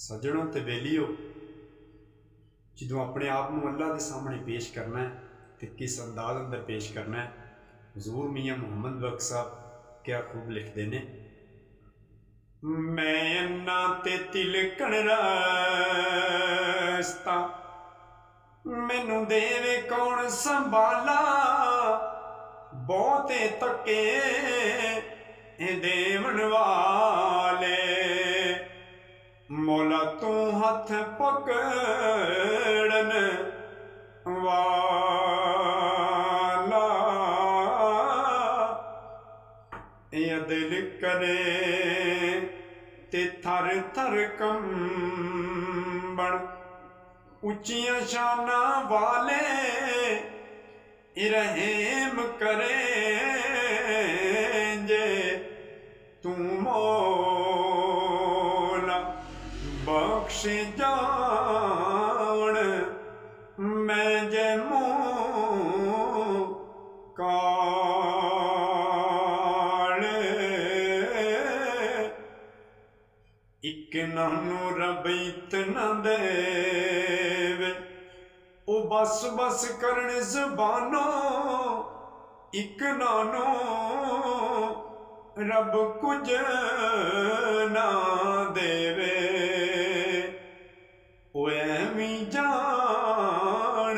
सज्जनों ते बेलियो, जो अपने आप को अल्लाह के सामने पेश करना है तो किस अंदाज अंदर पेश करना है। हुजूर मियाँ मुहम्मद बख्श साहब क्या खूब लिखते ने, मैं अन्ना ते तिलकण रास्ता मैनू देवे कौन संभाला, बहुते तके देवन वाले, मौला तू हथ पकड़न वाला, या दिल करे ते थर थर कंबण, उच्चियां शाना वाले रहम करे जे तू मौला बख्श जान, मैं जे मुँह काले, इक नानू रब इतना देवे ओ बस बस करन ज़बानो, इक नानो रब कुछ ना देवे, ओ ऐवी जान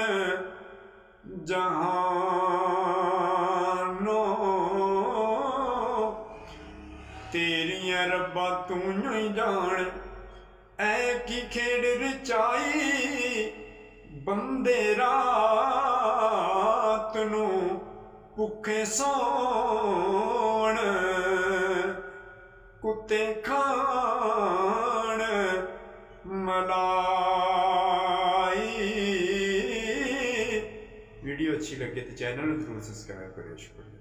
जहानो, तेरियां रब्बा तू ही जान ऐ की खेड़ रचाई, बंदे रात नू भुखे सौण, कुत्ते खाण मलाई। वीडियो अच्छी लगे तो चैनल जरूर सब्सक्राइब करें। शुक्रिया।